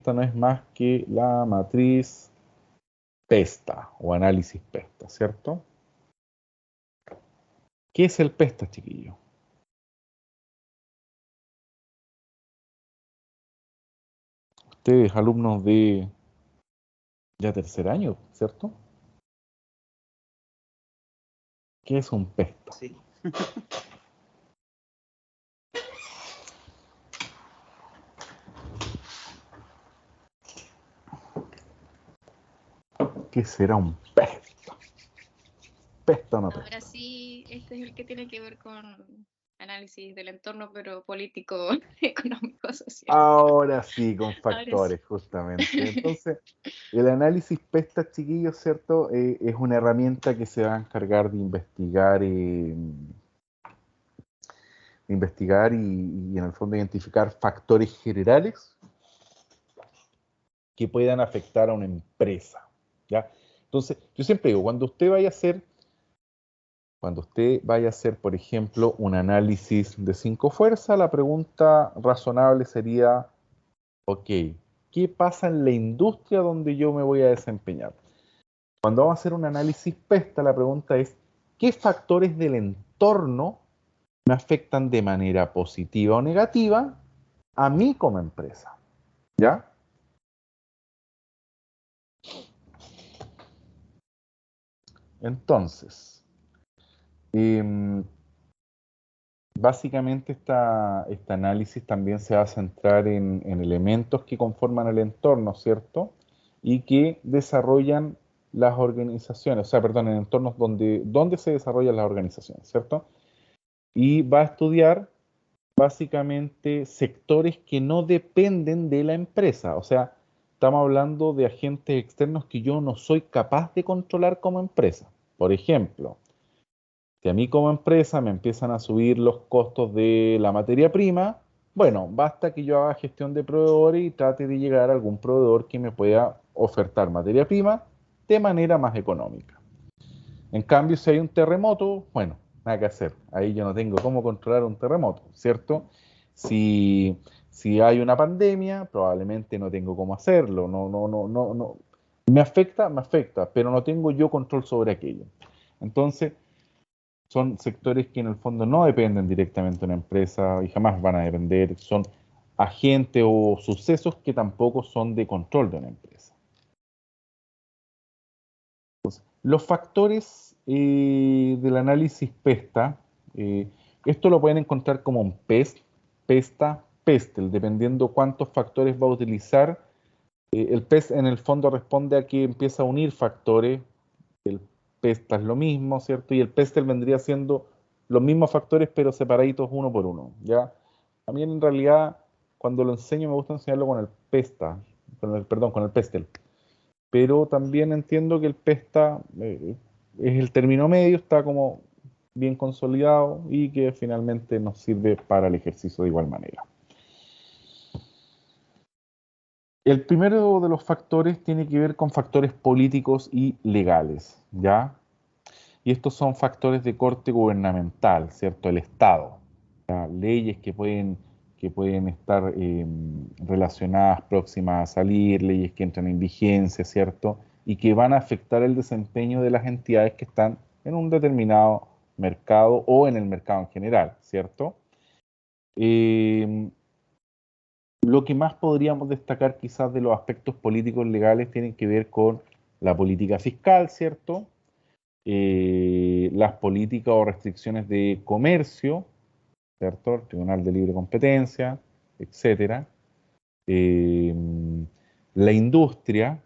esta no es más que la matriz PESTA o análisis PESTA, ¿cierto? ¿Qué es el PESTA, chiquillo? Ustedes, alumnos de ya tercer año, ¿cierto? ¿Qué es un PESTA? Sí. ¿Qué será un PESTA? PESTA no Ahora PESTA. sí, este es el que tiene que ver con análisis del entorno, pero político, económico, social. Ahora sí, con Ahora sí. factores, justamente. Entonces, el análisis PESTA, chiquillos, ¿cierto? Es una herramienta que se va a encargar de investigar y en el fondo identificar factores generales que puedan afectar a una empresa, ¿ya? Entonces, yo siempre digo, cuando usted vaya a hacer, por ejemplo, un análisis de 5 fuerzas, la pregunta razonable sería, ok, ¿qué pasa en la industria donde yo me voy a desempeñar? Cuando vamos a hacer un análisis PESTA, la pregunta es, ¿qué factores del entorno me afectan de manera positiva o negativa a mí como empresa? ¿Ya? Entonces, eh, básicamente este análisis también se va a centrar en elementos que conforman el entorno, ¿cierto? Y que desarrollan las organizaciones, o sea, perdón, en entornos donde se desarrollan las organizaciones, ¿cierto? Y va a estudiar básicamente sectores que no dependen de la empresa, o sea, estamos hablando de agentes externos que yo no soy capaz de controlar como empresa. Por ejemplo, si a mí como empresa me empiezan a subir los costos de la materia prima, bueno, basta que yo haga gestión de proveedores y trate de llegar a algún proveedor que me pueda ofertar materia prima de manera más económica. En cambio, si hay un terremoto, bueno, nada que hacer. Ahí yo no tengo cómo controlar un terremoto, ¿cierto? Si, si hay una pandemia, probablemente no tengo cómo hacerlo. No. Me afecta, pero no tengo yo control sobre aquello. Entonces, son sectores que en el fondo no dependen directamente de una empresa y jamás van a depender, son agentes o sucesos que tampoco son de control de una empresa. Entonces, los factores del análisis PESTA, eh, esto lo pueden encontrar como un PEST, PESTA, PESTEL, dependiendo cuántos factores va a utilizar. El PEST en el fondo responde a que empieza a unir factores. El PESTA es lo mismo, ¿cierto? Y el PESTEL vendría siendo los mismos factores, pero separaditos uno por uno, ¿ya? A mí en realidad, cuando lo enseño, me gusta enseñarlo con el PESTA, perdón, con el PESTEL. Pero también entiendo que el PESTA es el término medio, está como bien consolidado y que finalmente nos sirve para el ejercicio de igual manera. El primero de los factores tiene que ver con factores políticos y legales, ¿ya? Y estos son factores de corte gubernamental, ¿cierto? El Estado, ¿ya? Leyes que pueden estar relacionadas, próximas a salir, leyes que entran en vigencia, ¿cierto? Y que van a afectar el desempeño de las entidades que están en un determinado mercado o en el mercado en general, ¿cierto? Eh, lo que más podríamos destacar quizás de los aspectos políticos legales tienen que ver con la política fiscal, ¿cierto? Las políticas o restricciones de comercio, ¿cierto? El Tribunal de Libre Competencia, etcétera. Eh, la industria,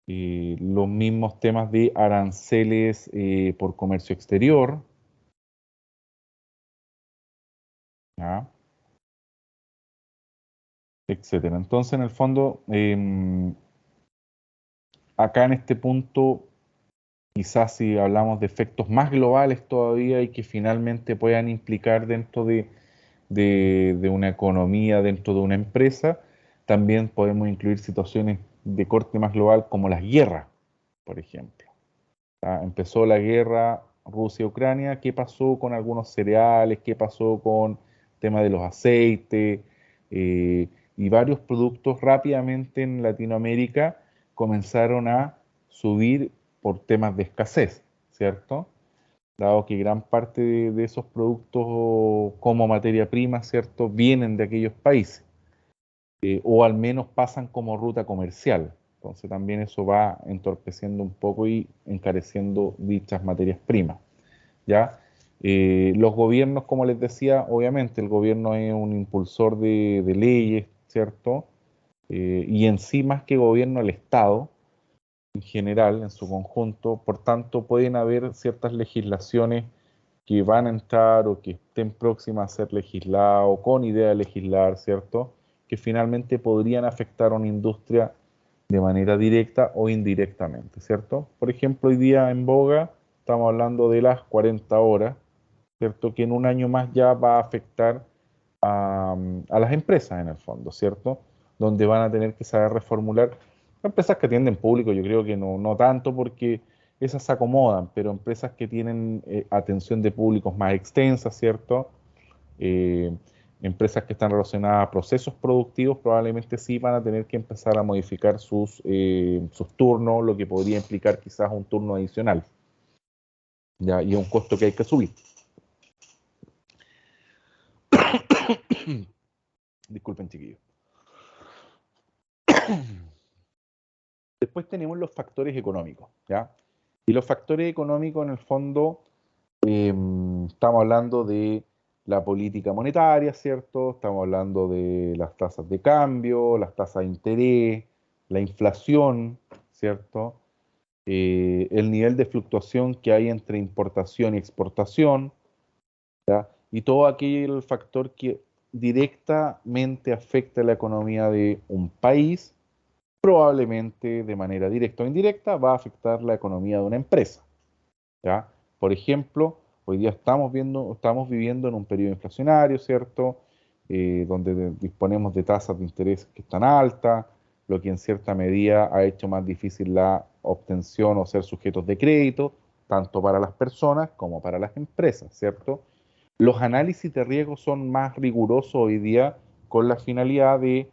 los mismos temas de aranceles por comercio exterior, ¿ya? Etcétera. Entonces, en el fondo, acá en este punto, quizás si hablamos de efectos más globales todavía y que finalmente puedan implicar dentro de una economía, dentro de una empresa, también podemos incluir situaciones de corte más global como las guerras, por ejemplo. Empezó la guerra Rusia-Ucrania, ¿qué pasó con algunos cereales? ¿Qué pasó con el tema de los aceites? y varios productos rápidamente en Latinoamérica comenzaron a subir por temas de escasez, ¿cierto? Dado que gran parte de esos productos como materia prima, ¿cierto?, vienen de aquellos países, o al menos pasan como ruta comercial. Entonces también eso va entorpeciendo un poco y encareciendo dichas materias primas, ¿ya? Los gobiernos, como les decía, obviamente el gobierno es un impulsor de leyes, ¿cierto? Y en sí, más que gobierno, el Estado en general, en su conjunto, por tanto, pueden haber ciertas legislaciones que van a entrar o que estén próximas a ser legisladas o con idea de legislar, ¿cierto? Que finalmente podrían afectar a una industria de manera directa o indirectamente, ¿cierto? Por ejemplo, hoy día en boga estamos hablando de las 40 horas, ¿cierto? Que en un año más ya va a afectar a las empresas en el fondo, ¿cierto? Donde van a tener que saber reformular. Empresas que atienden público, yo creo que no tanto porque esas se acomodan, pero empresas que tienen atención de públicos más extensas, ¿cierto? Eh, Empresas que están relacionadas a procesos productivos probablemente sí van a tener que empezar a modificar sus turnos, lo que podría implicar quizás un turno adicional, ¿ya? Y un costo que hay que subir. Disculpen, chiquillos. Después tenemos los factores económicos, ¿ya? Y los factores económicos, en el fondo, estamos hablando de la política monetaria, ¿cierto? Estamos hablando de las tasas de cambio, las tasas de interés, la inflación, ¿cierto? El nivel de fluctuación que hay entre importación y exportación, ¿ya? Y todo aquel factor que directamente afecta la economía de un país, probablemente de manera directa o indirecta, va a afectar la economía de una empresa, ¿ya? Por ejemplo, hoy día estamos viviendo en un periodo inflacionario, ¿cierto? Donde disponemos de tasas de interés que están altas, lo que en cierta medida ha hecho más difícil la obtención o ser sujetos de crédito, tanto para las personas como para las empresas, ¿cierto? Los análisis de riesgo son más rigurosos hoy día con la finalidad de,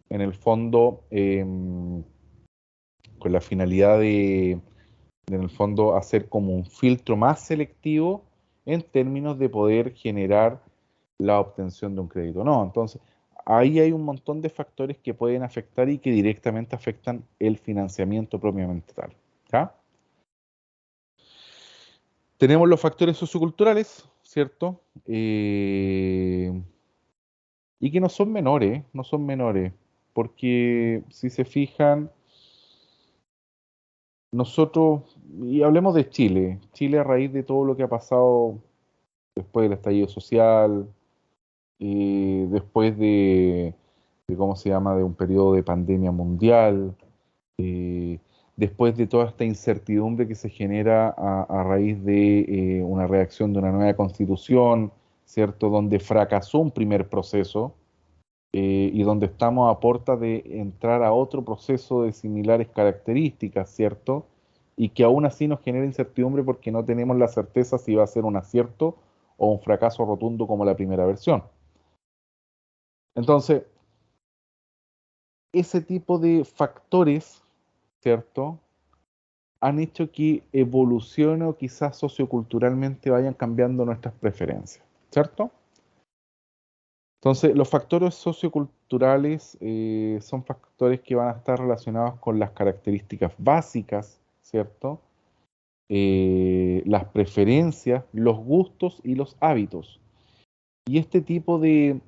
en el fondo, con la finalidad de, en el fondo, hacer como un filtro más selectivo en términos de poder generar la obtención de un crédito. No, entonces, ahí hay un montón de factores que pueden afectar y que directamente afectan el financiamiento propiamente tal, ¿ya? Tenemos los factores socioculturales, ¿cierto? Y que no son menores, no son menores, porque si se fijan, nosotros, y hablemos de Chile, Chile a raíz de todo lo que ha pasado después del estallido social, después ¿cómo se llama?, de un periodo de pandemia mundial, eh, después de toda esta incertidumbre que se genera a raíz de una reacción de una nueva constitución, ¿cierto?, donde fracasó un primer proceso y donde estamos a puerta de entrar a otro proceso de similares características, ¿cierto? Y que aún así nos genera incertidumbre porque no tenemos la certeza si va a ser un acierto o un fracaso rotundo como la primera versión. Entonces, ese tipo de factores, ¿cierto?, han hecho que evolucione o quizás socioculturalmente vayan cambiando nuestras preferencias, ¿cierto? Entonces, los factores socioculturales son factores que van a estar relacionados con las características básicas, ¿cierto? Las preferencias, los gustos y los hábitos. Y este tipo de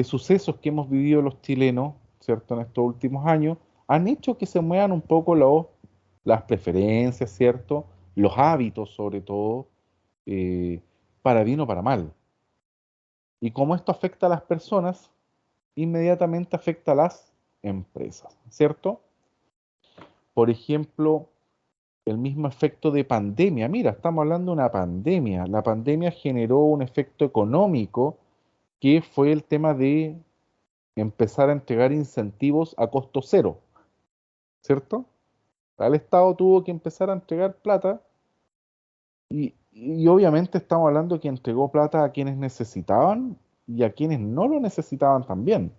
sucesos que hemos vivido los chilenos, ¿cierto? En estos últimos años, han hecho que se muevan un poco las preferencias, ¿cierto? Los hábitos, sobre todo, eh, para bien o para mal. Y como esto afecta a las personas, inmediatamente afecta a las empresas, ¿cierto? Por ejemplo, el mismo efecto de pandemia. Mira, estamos hablando de una pandemia. La pandemia generó un efecto económico que fue el tema de empezar a entregar incentivos a costo cero, ¿cierto? El Estado tuvo que empezar a entregar plata y obviamente estamos hablando que entregó plata a quienes necesitaban y a quienes no lo necesitaban también.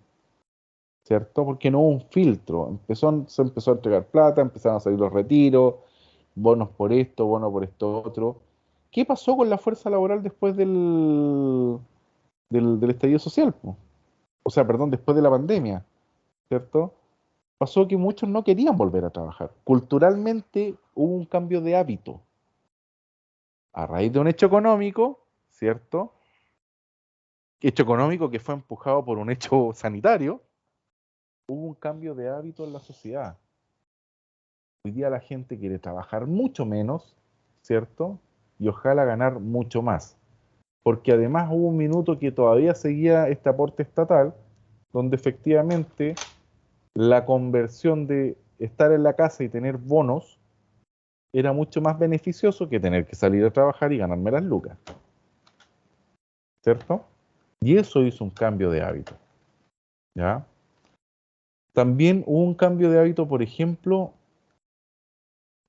¿cierto? Porque no hubo un filtro. Se empezó a entregar plata, empezaron a salir los retiros, bonos por esto, bonos por esto otro. ¿Qué pasó con la fuerza laboral después del estallido social, po? O sea, perdón, después de la pandemia, ¿cierto? Pasó que muchos no querían volver a trabajar. Culturalmente hubo un cambio de hábito. A raíz de un hecho económico, ¿cierto? Hecho económico que fue empujado por un hecho sanitario, hubo un cambio de hábito en la sociedad. Hoy día la gente quiere trabajar mucho menos, ¿cierto? Y ojalá ganar mucho más. Porque además hubo un minuto que todavía seguía este aporte estatal, donde efectivamente la conversión de estar en la casa y tener bonos era mucho más beneficioso que tener que salir a trabajar y ganarme las lucas, ¿cierto? Y eso hizo un cambio de hábito, ¿ya? También hubo un cambio de hábito, por ejemplo,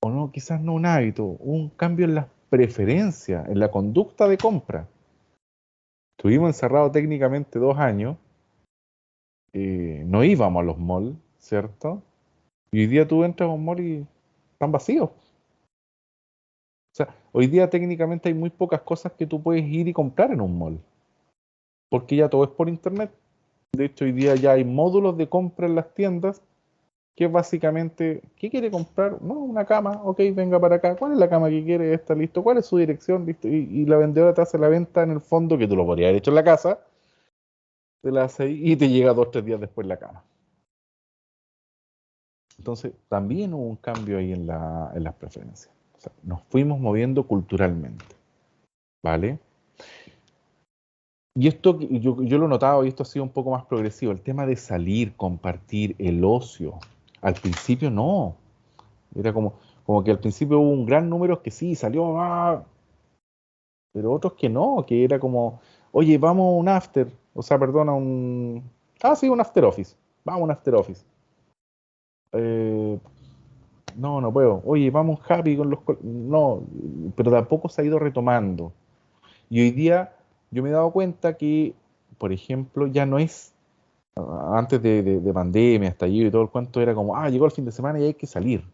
o no, quizás no un hábito, un cambio en las preferencias, en la conducta de compra. Estuvimos encerrados técnicamente 2 años, no íbamos a los malls, ¿cierto? Y hoy día tú entras a un mall y están vacíos. O sea, hoy día técnicamente hay muy pocas cosas que tú puedes ir y comprar en un mall, porque ya todo es por internet. De hecho, hoy día ya hay módulos de compra en las tiendas que es básicamente, ¿qué quiere comprar? No, una cama, ok, venga para acá. ¿Cuál es la cama que quiere? Está listo. ¿Cuál es su dirección? Listo. Y la vendedora te hace la venta en el fondo que tú lo podrías haber hecho en la casa, te la hace ahí y te llega 2 o 3 días después la cama. Entonces, también hubo un cambio ahí en las preferencias. O sea, nos fuimos moviendo culturalmente, ¿vale? Y esto, yo lo he notado, y esto ha sido un poco más progresivo, el tema de salir, compartir, el ocio. Al principio no, era como que al principio hubo un gran número que sí, salió, pero otros que no, que era como, oye, vamos a un after, o sea, perdona, sí, un after office, vamos a un after office. Eh, no, no puedo. Oye, vamos happy con No, pero tampoco se ha ido retomando. Y hoy día yo me he dado cuenta que, por ejemplo, ya no es, antes de pandemia, estallido y todo el cuento, era como, llegó el fin de semana y hay que salir.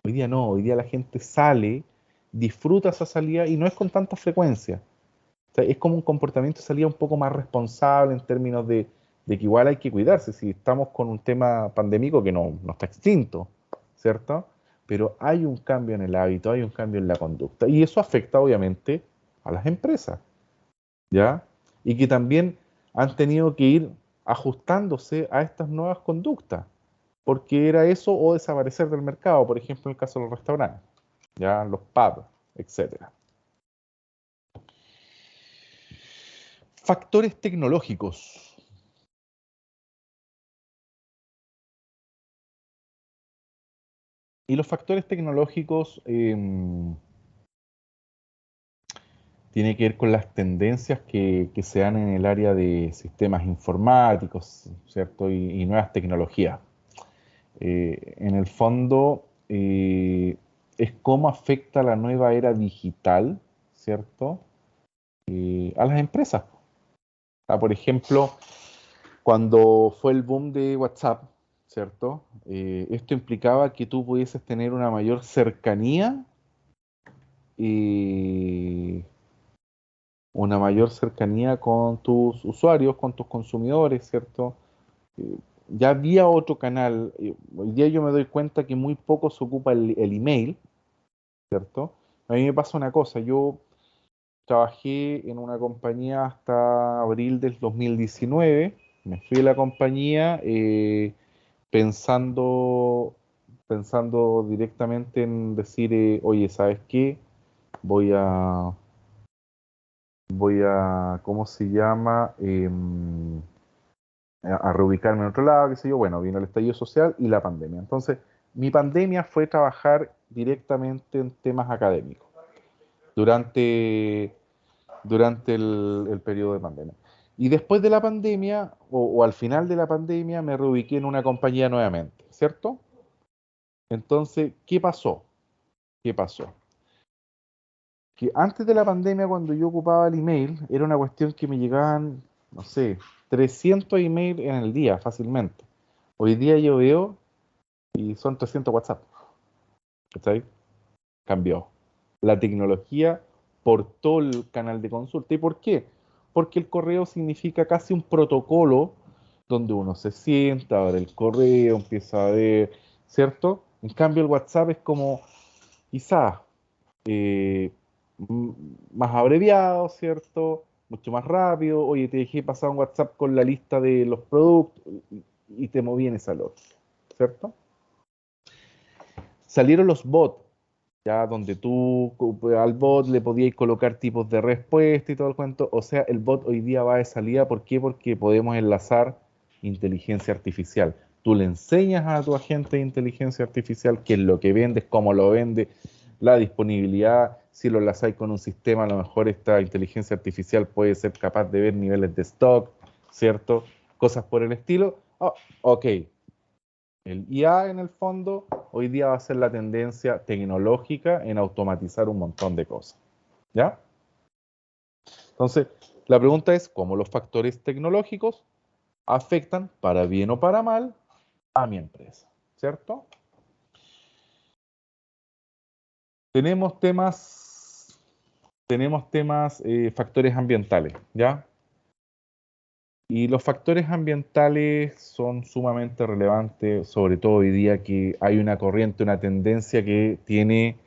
Hoy día no, hoy día la gente sale, disfruta esa salida y no es con tanta frecuencia. O sea, es como un comportamiento de salida un poco más responsable en términos de que igual hay que cuidarse. Si estamos con un tema pandémico que no está extinto, ¿cierto? Pero hay un cambio en el hábito, hay un cambio en la conducta. Y eso afecta obviamente a las empresas, ¿ya? Y que también han tenido que ir ajustándose a estas nuevas conductas, porque era eso o desaparecer del mercado, por ejemplo, en el caso de los restaurantes, ¿ya? Los pubs, etcétera. Factores tecnológicos. Y los factores tecnológicos tienen que ver con las tendencias que se dan en el área de sistemas informáticos, ¿cierto? Y nuevas tecnologías. En el fondo, es cómo afecta la nueva era digital, ¿cierto? A las empresas. Por ejemplo, cuando fue el boom de WhatsApp, ¿cierto? Esto implicaba que tú pudieses tener una mayor cercanía y con tus usuarios, con tus consumidores, ¿cierto? Eh, ya había otro canal. Hoy día yo me doy cuenta que muy poco se ocupa el email, ¿cierto? A mí me pasa una cosa, yo trabajé en una compañía hasta abril del 2019, me fui de la compañía pensando, pensando directamente en decir, oye, ¿sabes qué? Voy a, ¿cómo se llama? A reubicarme en otro lado, qué sé yo. Bueno, vino el estallido social y la pandemia. Entonces, mi pandemia fue trabajar directamente en temas académicos durante, durante el periodo de pandemia. Y después de la pandemia, o al final de la pandemia, me reubiqué en una compañía nuevamente, ¿cierto? Entonces, ¿qué pasó? ¿Qué pasó? Que antes de la pandemia, cuando yo ocupaba el email, era una cuestión que me llegaban, no sé, 300 emails en el día fácilmente. Hoy día yo veo y son 300 WhatsApp. ¿Cachai? Cambió. La tecnología portó el canal de consulta. ¿Y por qué? Porque el correo significa casi un protocolo donde uno se sienta, abre el correo, empieza a ver, ¿cierto? En cambio, el WhatsApp es como quizás eh, m- más abreviado, ¿cierto? Mucho más rápido. Oye, te dejé pasar un WhatsApp con la lista de los productos y te moví en esa lógica, ¿cierto? Salieron los bots, ya donde tú al bot le podías colocar tipos de respuesta y todo el cuento. O sea, el bot hoy día va de salida. ¿Por qué? Porque podemos enlazar inteligencia artificial. Tú le enseñas a tu agente de inteligencia artificial qué es lo que vendes, cómo lo vende, la disponibilidad. Si lo enlazáis con un sistema, a lo mejor esta inteligencia artificial puede ser capaz de ver niveles de stock, ¿cierto? Cosas por el estilo. Oh, ok, el IA en el fondo hoy día va a ser la tendencia tecnológica en automatizar un montón de cosas. ¿Ya? Entonces, la pregunta es cómo los factores tecnológicos afectan, para bien o para mal, a mi empresa. ¿Cierto? Tenemos temas, factores ambientales, ¿ya? Y los factores ambientales son sumamente relevantes, sobre todo hoy día que hay una corriente, una tendencia que tiene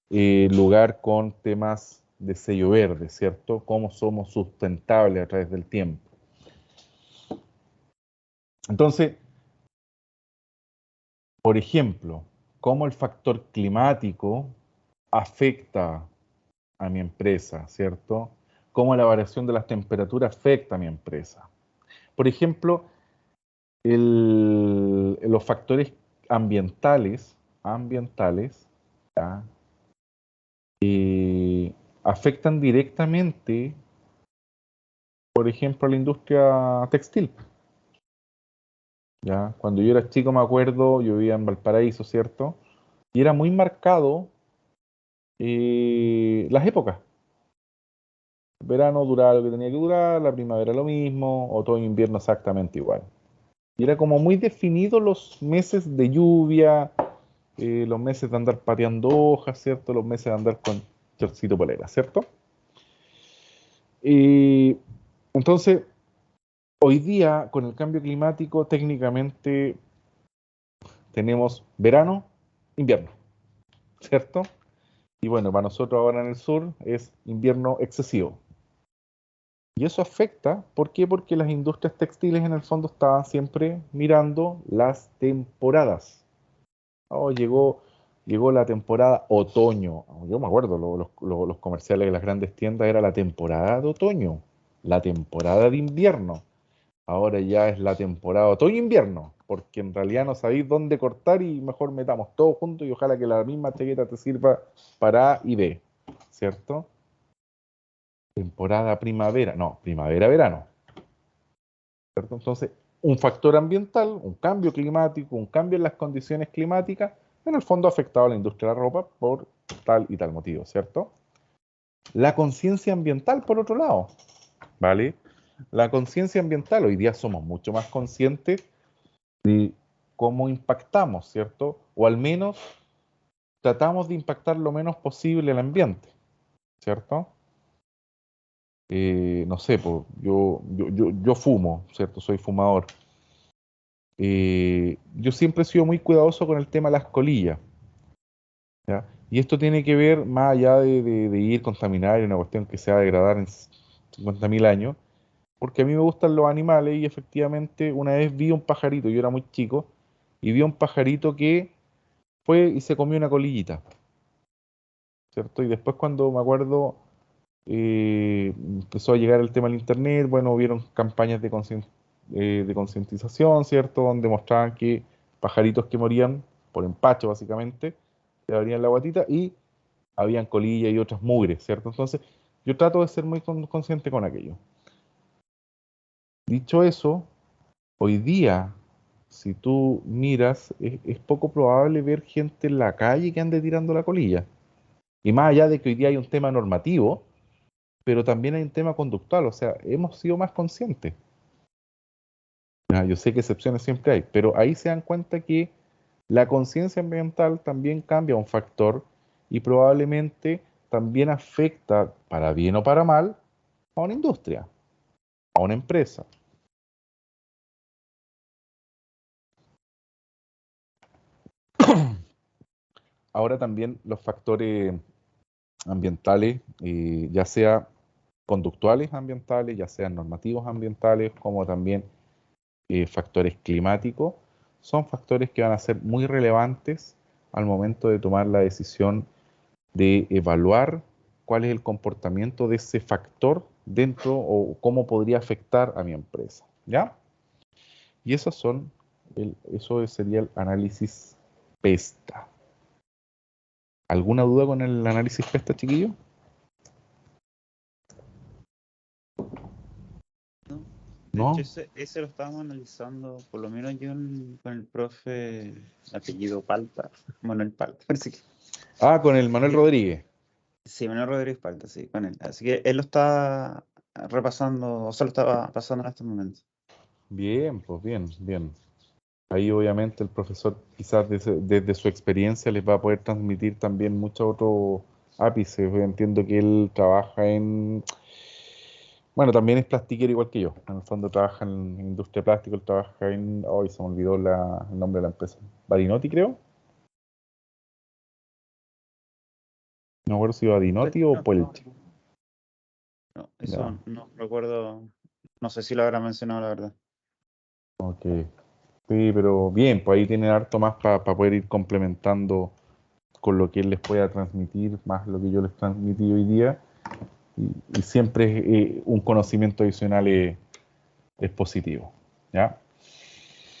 lugar con temas de sello verde, ¿cierto? Cómo somos sustentables a través del tiempo. Entonces, por ejemplo, cómo el factor climático afecta a mi empresa, ¿cierto? Cómo la variación de las temperaturas afecta a mi empresa. Por ejemplo, los factores ambientales, ¿ya? Afectan directamente, por ejemplo, a la industria textil. ¿Ya? Cuando yo era chico me acuerdo, yo vivía en Valparaíso, ¿cierto? Y era muy marcado las épocas. El verano duraba lo que tenía que durar, la primavera lo mismo, otoño e invierno exactamente igual. Y era como muy definido los meses de lluvia, los meses de andar pateando hojas, ¿cierto? Los meses de andar con chorcito polera, ¿cierto? Y entonces, hoy día, con el cambio climático, técnicamente tenemos verano, invierno, ¿cierto? Y bueno, para nosotros ahora en el sur es invierno excesivo. Y eso afecta, ¿por qué? Porque las industrias textiles en el fondo estaban siempre mirando las temporadas. Oh, llegó la temporada otoño. Yo me acuerdo, los comerciales de las grandes tiendas era la temporada de otoño, la temporada de invierno. Ahora ya es la temporada otoño-invierno, porque en realidad no sabéis dónde cortar y mejor metamos todo junto y ojalá que la misma chaqueta te sirva para A y B, ¿cierto? Temporada primavera, no, primavera-verano, ¿cierto? Entonces, un factor ambiental, un cambio climático, un cambio en las condiciones climáticas, en el fondo ha afectado a la industria de la ropa por tal y tal motivo, ¿cierto? La conciencia ambiental, por otro lado, ¿vale? La conciencia ambiental, hoy día somos mucho más conscientes de cómo impactamos, ¿cierto? O al menos tratamos de impactar lo menos posible el ambiente, ¿cierto? No sé, pues, yo fumo, ¿cierto? Soy fumador. Yo siempre he sido muy cuidadoso con el tema de las colillas, ¿ya? Y esto tiene que ver más allá de ir contaminar y una cuestión que se va a degradar en 50.000 años, porque a mí me gustan los animales y efectivamente una vez vi un pajarito, yo era muy chico, y vi un pajarito que fue y se comió una colillita, ¿cierto? Y después cuando me acuerdo, empezó a llegar el tema del internet, bueno, hubieron campañas de concientización, ¿cierto? Donde mostraban que pajaritos que morían por empacho, básicamente, se abrían la guatita y habían colillas y otras mugres, ¿cierto? Entonces, yo trato de ser muy consciente con aquello. Dicho eso, hoy día, si tú miras, es poco probable ver gente en la calle que ande tirando la colilla. Y más allá de que hoy día hay un tema normativo, pero también hay un tema conductual, o sea, hemos sido más conscientes. Yo sé que excepciones siempre hay, pero ahí se dan cuenta que la conciencia ambiental también cambia un factor y probablemente también afecta, para bien o para mal, a una industria, a una empresa. Ahora también los factores ambientales, ya sea conductuales ambientales, ya sean normativos ambientales, como también factores climáticos, son factores que van a ser muy relevantes al momento de tomar la decisión de evaluar cuál es el comportamiento de ese factor dentro o cómo podría afectar a mi empresa, ¿ya? Y eso sería el análisis PESTA. ¿Alguna duda con el análisis PESTA, chiquillo? ¿No? De hecho, ¿No? ese lo estábamos analizando, por lo menos yo con el profe apellido Palta, Manuel Palta, parece que. Ah, con el Manuel Sí, Rodríguez. sí, Manuel Rodríguez Palta, sí, con él. Así que él lo está repasando, o sea, lo estaba pasando en estos momentos. Bien, pues bien, bien. Ahí obviamente el profesor quizás desde su experiencia les va a poder transmitir también muchos otros ápices. Yo entiendo que él trabaja bueno, también es plastiquero igual que yo. En el fondo trabaja en industria plástica, él trabaja hoy se me olvidó el nombre de la empresa. Badinotti, creo. No me acuerdo si Pues, Badinotti o no, no, Puelche. no, Ya, eso no recuerdo, no sé si lo habrá mencionado, la verdad. ok. Sí, pero bien, pues ahí tienen harto más para poder ir complementando con lo que él les pueda transmitir, más lo que yo les transmití hoy día. Y siempre un conocimiento adicional es positivo. ¿Ya?